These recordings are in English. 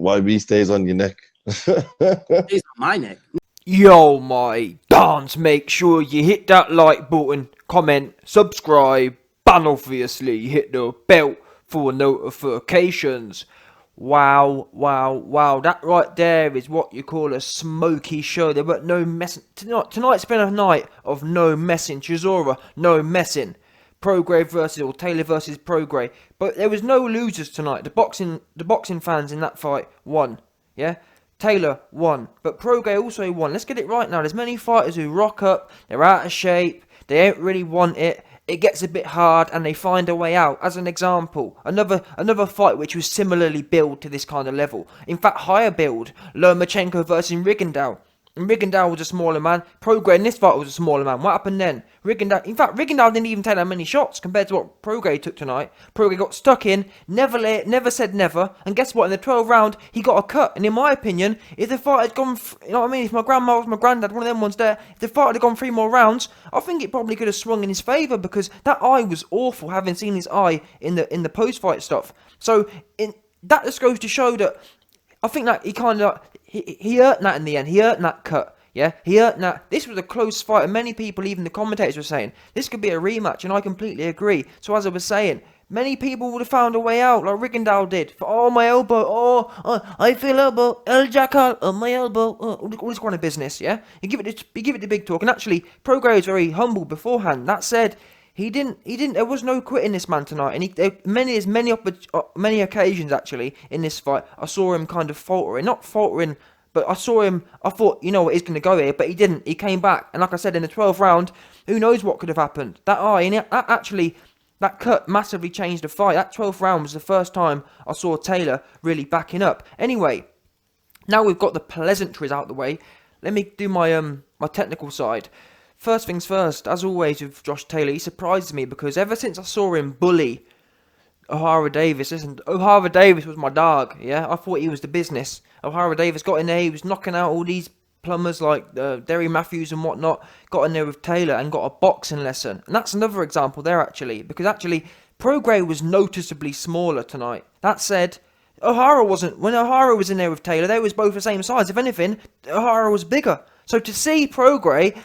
YB stays on your neck. It's on my neck. Yo, my dance, make sure you hit that like button, comment, subscribe, and obviously hit the bell for notifications. Wow, that right there is what you call a smoky show. There were no messing. Tonight's been a night of no messing. Chisora, no messing. Prograis versus, or Taylor versus Prograis. But there was no losers tonight. The boxing fans in that fight won, yeah? Taylor won, but Prograis also won. Let's get it right now. There's many fighters who rock up, they're out of shape, they don't really want it, it gets a bit hard, and they find a way out. As an example, another fight which was similarly billed to this kind of level. In fact, higher build, Lomachenko versus Rigondeaux. And Rigondeaux was a smaller man. Prograis in this fight was a smaller man. What happened then? Rigondeaux didn't even take that many shots compared to what Prograis took tonight. Prograis got stuck in, never said never. And guess what? In the 12th round, he got a cut. And in my opinion, if the fight had gone, you know what I mean? If my grandma was my granddad, one of them ones there, if the fight had gone 3 more rounds, I think it probably could have swung in his favour, because that eye was awful, having seen his eye in the post-fight stuff. So that just goes to show that I think that he kind of, he earned that in the end. He earned that cut. Yeah, he earned that. This was a close fight, and many people, even the commentators, were saying this could be a rematch, and I completely agree. So as I was saying, many people would have found a way out, like Rigondeaux did. Oh, my elbow. Oh, I feel elbow. El Jackal. Oh, my elbow. All this kind of business. Yeah, you give it the big talk. And actually, Prograis was very humble beforehand. That said, He didn't. There was no quitting this man tonight, and many occasions actually in this fight, I saw him kind of faltering, not faltering, but I thought, you know what, he's going to go here, but he didn't. He came back, and like I said, in the 12th round, who knows what could have happened? That eye, and that cut massively changed the fight. That 12th round was the first time I saw Taylor really backing up. Anyway, now we've got the pleasantries out the way. Let me do my technical side. First things first, as always with Josh Taylor, he surprised me because ever since I saw him bully O'Hara Davis, O'Hara Davis was my dog, yeah? I thought he was the business. O'Hara Davis got in there, he was knocking out all these plumbers like Derry Matthews and whatnot, got in there with Taylor and got a boxing lesson. And that's another example there actually, because actually Prograis was noticeably smaller tonight. That said, O'Hara wasn't. When O'Hara was in there with Taylor, they was both the same size. If anything, O'Hara was bigger. So to see Prograis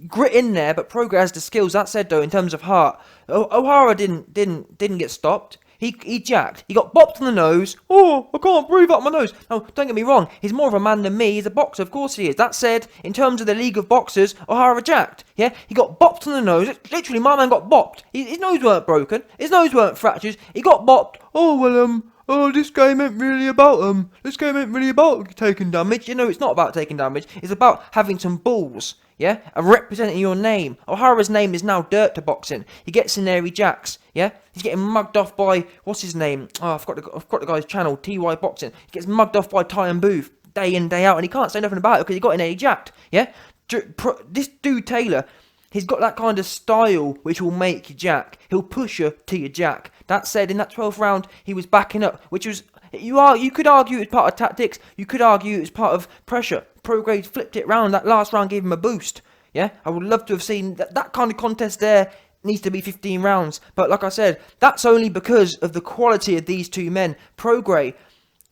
grit in there, but Prograis has the skills. That said, though, in terms of heart, O'Hara didn't get stopped. He jacked. He got bopped on the nose. Oh, I can't breathe out my nose. No, don't get me wrong. He's more of a man than me. He's a boxer, of course he is. That said, in terms of the League of Boxers, O'Hara jacked. Yeah, he got bopped on the nose. Literally, my man got bopped. His nose weren't broken. His nose weren't fractured. He got bopped. This game ain't really about taking damage. You know, it's not about taking damage. It's about having some balls, yeah? And representing your name. O'Hara's name is now dirt to boxing. He gets in there, he jacks, yeah? He's getting mugged off by, what's his name? Oh, I've got the guy's channel, TY Boxing. He gets mugged off by Ty and Booth day in, day out, and he can't say nothing about it because he got in there, he jacked, yeah? This dude, Taylor, he's got that kind of style which will make you jack. He'll push you to your jack. That said, in that 12th round, he was backing up, which was, you could argue it was part of tactics, you could argue it was part of pressure. Prograis flipped it round, that last round gave him a boost, yeah? I would love to have seen that kind of contest there. Needs to be 15 rounds, but like I said, that's only because of the quality of these two men. Prograis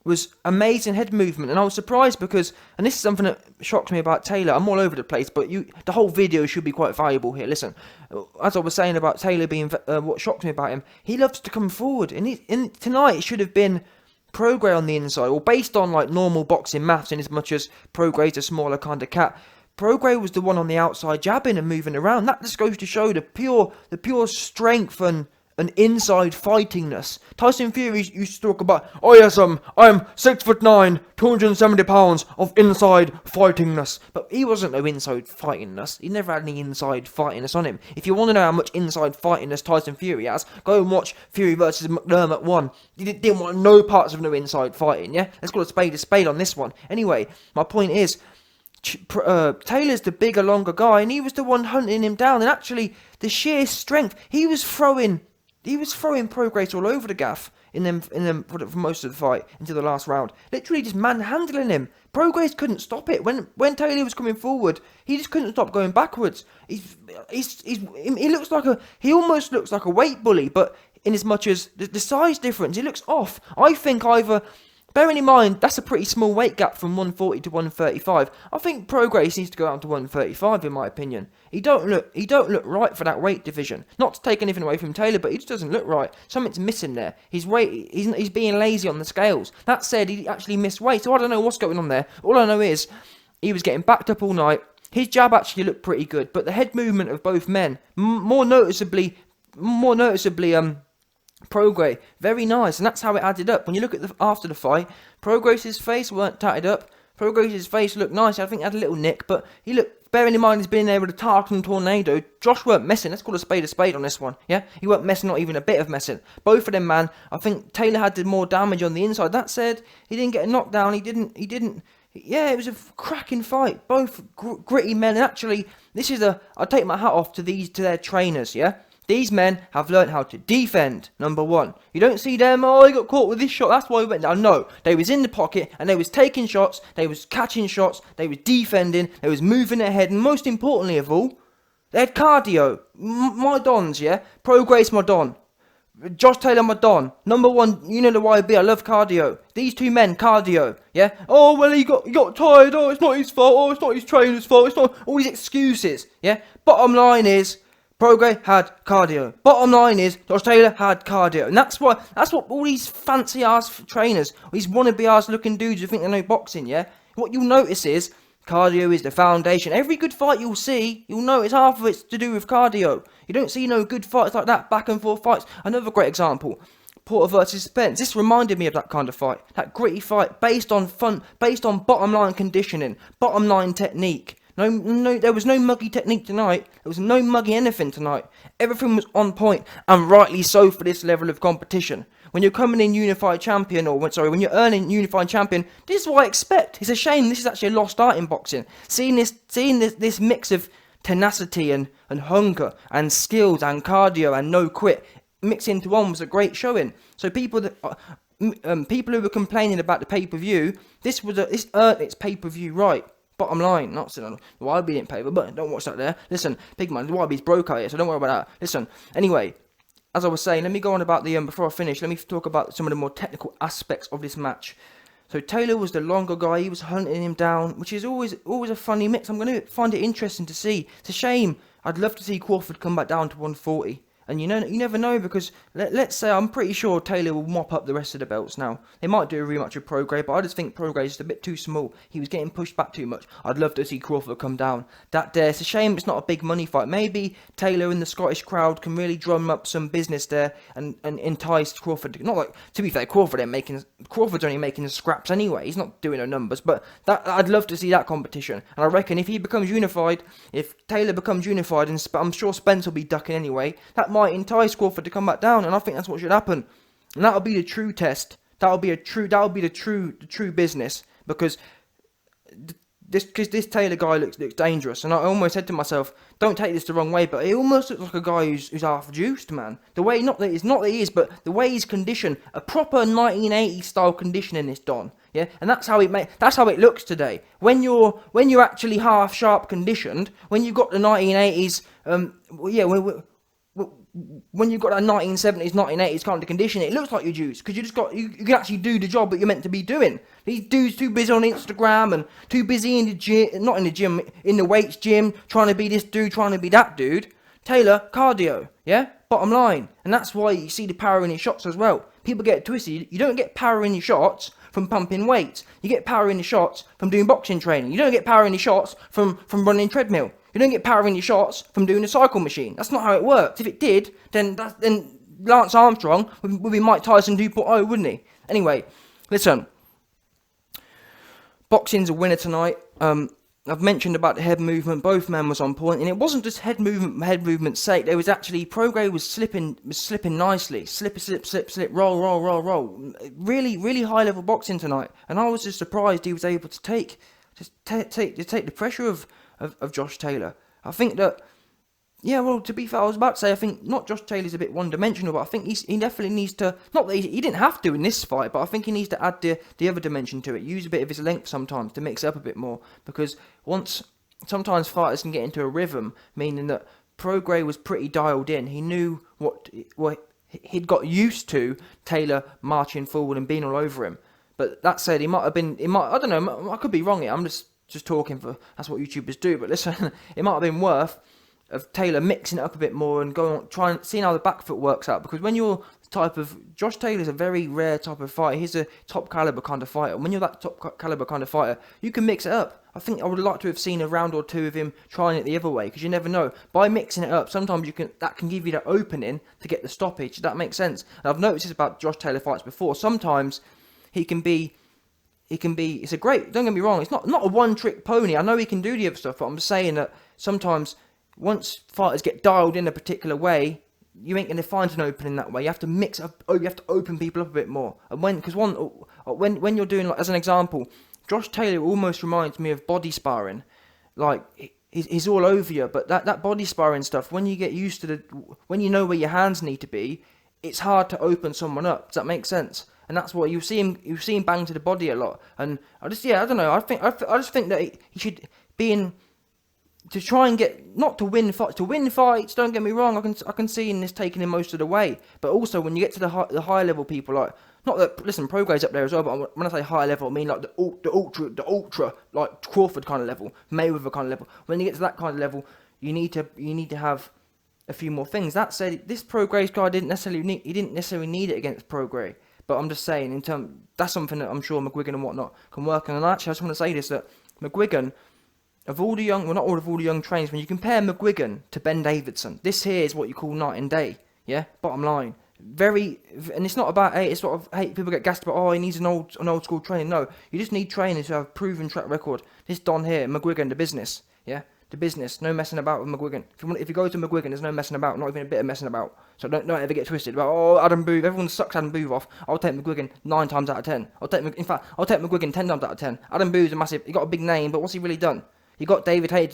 was amazing head movement, and I was surprised because, and this is something that shocks me about Taylor, I'm all over the place, but the whole video should be quite valuable here. Listen, as I was saying about Taylor being, what shocked me about him, he loves to come forward, and tonight it should have been Prograis on the inside, or based on like normal boxing maths, in as much as Prograis a smaller kind of cat. Prograis was the one on the outside jabbing and moving around. That just goes to show the pure strength and inside fightingness. Tyson Fury used to talk about, oh yes, I'm 6'9", 270 pounds of inside fightingness. But he wasn't no inside fightingness. He never had any inside fightingness on him. If you want to know how much inside fightingness Tyson Fury has, go and watch Fury versus McDermott 1. He didn't want no parts of no inside fighting, yeah? Let's call a spade on this one. Anyway, my point is, Taylor's the bigger, longer guy, and he was the one hunting him down. And actually, the sheer strength, he was throwing Prograis all over the gaff in them for most of the fight until the last round. Literally just manhandling him. Prograis couldn't stop it. When Taylor was coming forward, he just couldn't stop going backwards. He almost looks like a weight bully, but in as much as the size difference, he looks off. I think either Bearing in mind, that's a pretty small weight gap from 140 to 135. I think Prograis needs to go down to 135, in my opinion. He don't look right for that weight division. Not to take anything away from Taylor, but he just doesn't look right. Something's missing there. He's being lazy on the scales. That said, he actually missed weight, so I don't know what's going on there. All I know is he was getting backed up all night. His jab actually looked pretty good, but the head movement of both men, more noticeably, Prograis, very nice, and that's how it added up. When you look at after the fight, Prograis' face weren't tatted up. Prograis' face looked nice. I think he had a little nick, but he looked, bearing in mind he's been there with a Tartan tornado. Josh weren't messing. Let's call a spade on this one. Yeah, he weren't messing, not even a bit of messing. Both of them, man. I think Taylor had more damage on the inside. That said, he didn't get a knockdown. He didn't. Yeah, it was a cracking fight. Both gritty men. And actually, I take my hat off to their trainers. Yeah. These men have learnt how to defend, number one. You don't see them, he got caught with this shot, that's why he went down. No, they was in the pocket, and they was taking shots, they was catching shots, they was defending, they was moving their head, and most importantly of all, they had cardio. My dons, yeah? Prograis, my don. Josh Taylor, my don. Number one, you know the YB, I love cardio. These two men, cardio, yeah? Oh, well, he got tired, it's not his fault, it's not his trainer's fault, it's not all these excuses, yeah? Bottom line is, Prograis had cardio. Bottom line is, Josh Taylor had cardio. And that's what all these fancy ass trainers, these wannabe ass looking dudes who think they know boxing, yeah? What you'll notice is, cardio is the foundation. Every good fight you'll see, you'll notice half of it's to do with cardio. You don't see no good fights like that, back and forth fights. Another great example, Porter versus Spence. This reminded me of that kind of fight. That gritty fight based on fun, based on bottom line conditioning, bottom line technique. No, there was no muggy technique tonight. There was no muggy anything tonight. Everything was on point, and rightly so for this level of competition. When you're coming in unified champion, when you're earning unified champion, this is what I expect. It's a shame this is actually a lost art in boxing. Seeing this mix of tenacity and hunger and skills and cardio and no quit mixed into one was a great showing. So people who were complaining about the pay-per-view, this earned its pay-per-view right. Bottom line, not saying the YB didn't pay, but don't watch that there. Listen, big man, the YB's broke out here, so don't worry about that. Listen, anyway, as I was saying, let me go on about before I finish, let me talk about some of the more technical aspects of this match. So Taylor was the longer guy, he was hunting him down, which is always a funny mix. I'm going to find it interesting to see. It's a shame. I'd love to see Crawford come back down to 140. And you never know, because let's say I'm pretty sure Taylor will mop up the rest of the belts now. They might do a rematch with Prograis, but I just think Prograis is a bit too small. He was getting pushed back too much. I'd love to see Crawford come down. It's a shame it's not a big money fight. Maybe Taylor and the Scottish crowd can really drum up some business there and entice Crawford. Not like, to be fair, Crawford's only making scraps anyway. He's not doing no numbers, but I'd love to see that competition. And I reckon if Taylor becomes unified, and I'm sure Spence will be ducking anyway, that might entice Crawford to come back down, and I think that's what should happen. And that'll be the true test. That'll be the true business, because this Taylor guy looks dangerous. And I almost said to myself, don't take this the wrong way, but he almost looks like a guy who's half juiced, man. The way, not that he is, but the way he's conditioned, a proper 1980s style conditioning is done. Yeah, and that's how it looks today. When you're actually half sharp conditioned, when you've got the 1980s, when you've got that 1970s, 1980s kind of condition, it looks like you're juiced, because you can actually do the job that you're meant to be doing. These dudes too busy on Instagram and too busy in the gym, in the weights gym, trying to be this dude, trying to be that dude. Taylor, cardio, yeah? Bottom line. And that's why you see the power in his shots as well. People get twisted. You don't get power in your shots from pumping weights. You get power in your shots from doing boxing training. You don't get power in your shots from running treadmill. You don't get power in your shots from doing a cycle machine. That's not how it works. If it did, then Lance Armstrong would be Mike Tyson 2.0, wouldn't he? Anyway, listen. Boxing's a winner tonight. I've mentioned about the head movement. Both men was on point, and it wasn't just head movement's sake. There was actually Prograis was slipping nicely. Slip, roll. Really high level boxing tonight, and I was just surprised he was able to take the pressure of Josh Taylor. I think that, to be fair, I was about to say, I think not Josh Taylor's a bit one-dimensional, but I think he definitely needs to, not that he didn't have to in this fight, but I think he needs to add the other dimension to it, use a bit of his length sometimes to mix it up a bit more, because sometimes fighters can get into a rhythm, meaning that Prograis was pretty dialed in. He knew what he'd got used to Taylor marching forward and being all over him. But that said, I don't know, I could be wrong here. I'm just talking for, that's what YouTubers do. But listen, it might have been worth of Taylor mixing it up a bit more and going on, trying, seeing how the back foot works out. Because when you're Josh Taylor's a very rare type of fighter. He's a top caliber kind of fighter. When you're that top caliber kind of fighter, you can mix it up. I think I would like to have seen a round or two of him trying it the other way, because you never know. By mixing it up, sometimes that can give you that opening to get the stoppage. Does that make sense? And I've noticed this about Josh Taylor fights before. Sometimes it's a great, don't get me wrong, it's not a one-trick pony. I know he can do the other stuff, but I'm just saying that sometimes once fighters get dialed in a particular way, you ain't going to find an opening that way. You have to mix up, you have to open people up a bit more. And when you're doing, like, as an example, Josh Taylor almost reminds me of body sparring. Like, he's all over you, but that body sparring stuff, when you get used to when you know where your hands need to be, it's hard to open someone up. Does that make sense? And that's what you see him bang to the body a lot. And I don't know. I just think that he should be in to try and get, not to win fights. To win fights, don't get me wrong. I can see in this taking him most of the way. But also when you get to the higher level people, like, not that, listen, Prograis up there as well. But when I say higher level, I mean like the ultra like Crawford kind of level, Mayweather kind of level. When you get to that kind of level, you need to have a few more things. That said, this Prograis guy didn't necessarily need it against Prograis. But I'm just saying, that's something that I'm sure McGuigan and whatnot can work on. And actually, I just want to say this, that McGuigan, of all the young, well, not all of the young trainers, when you compare McGuigan to Ben Davidson, this here is what you call night and day. Yeah, bottom line. And it's not about, hey, it's sort of, hey, people get gassed about, oh, he needs an old school training. No, you just need trainers who have a proven track record. This Don here, McGuigan, the business. Yeah, the business. No messing about with McGuigan. If you go to McGuigan, there's no messing about, not even a bit of messing about. So don't ever get twisted about, oh, Adam Booth, everyone sucks Adam Booth off. I'll take McGuigan 9 times out of 10. I'll take McGuigan 10 times out of 10. Adam Booth's a massive, he got a big name, but what's he really done? He got David Haye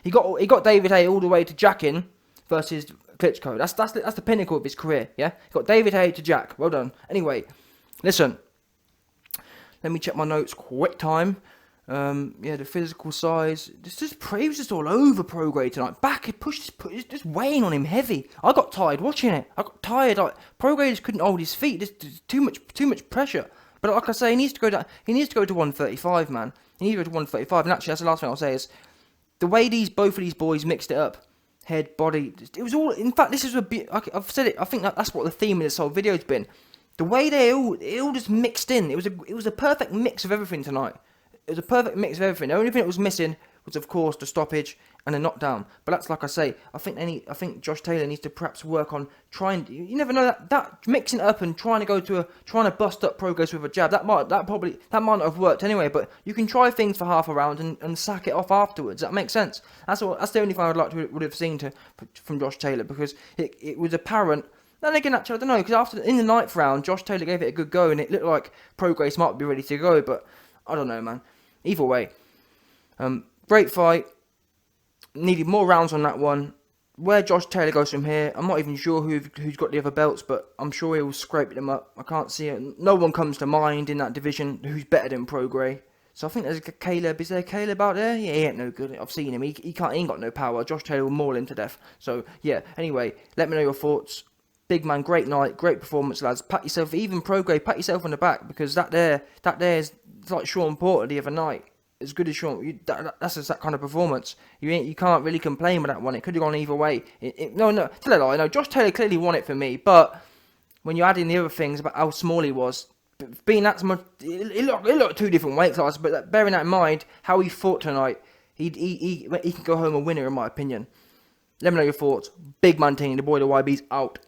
he got David Haye all the way to jacking versus Klitschko. That's the pinnacle of his career. Yeah, he got David Haye to jack. Well done. Anyway, listen. Let me check my notes. Quick time. The physical size. He was just all over Prograis tonight. Back, he pushed, just weighing on him heavy. I got tired watching it. I got tired. Like, Prograis just couldn't hold his feet. Just too much pressure. But like I say, he needs to go down. He needs to go to 135, man. He needs to go to 135. And actually, that's the last thing I'll say is the way both of these boys mixed it up. Head, body. It was all. In fact, this is I've said it. I think that's what the theme of this whole video's been. The way it all just mixed in. It was a perfect mix of everything tonight. It was a perfect mix of everything. The only thing that was missing was, of course, the stoppage and the knockdown. But that's like I say. I think Josh Taylor needs to perhaps work on trying. You never know that mixing it up and trying to bust up Prograis with a jab. That might not have worked anyway. But you can try things for half a round and sack it off afterwards. That makes sense. That's the only thing I'd like to would have seen from Josh Taylor, because it was apparent. Then again, actually, I don't know, because in the 9th round, Josh Taylor gave it a good go, and it looked like Prograis might be ready to go, but I don't know, man. Either way, great fight. Needed more rounds on that one. Where Josh Taylor goes from here, I'm not even sure who's got the other belts, but I'm sure he'll scrape them up. I can't see it. No one comes to mind in that division who's better than Prograis. So I think there's Caleb. Is there Caleb out there? Yeah, he ain't no good. I've seen him. He ain't got no power. Josh Taylor will maul him to death. So yeah. Anyway, let me know your thoughts. Big man, great night, great performance, lads. Pat yourself, even Prograis, pat yourself on the back, because that there is like Sean Porter the other night. As good as Sean, that's just that kind of performance. You can't really complain with that one. It could have gone either way. No, tell a lie. No, Josh Taylor clearly won it for me. But when you add in the other things about how small he was, being that much, it looked 2 different weight classes. But bearing that in mind, how he fought tonight, he can go home a winner in my opinion. Let me know your thoughts. Big man team, the boy, the YB's out.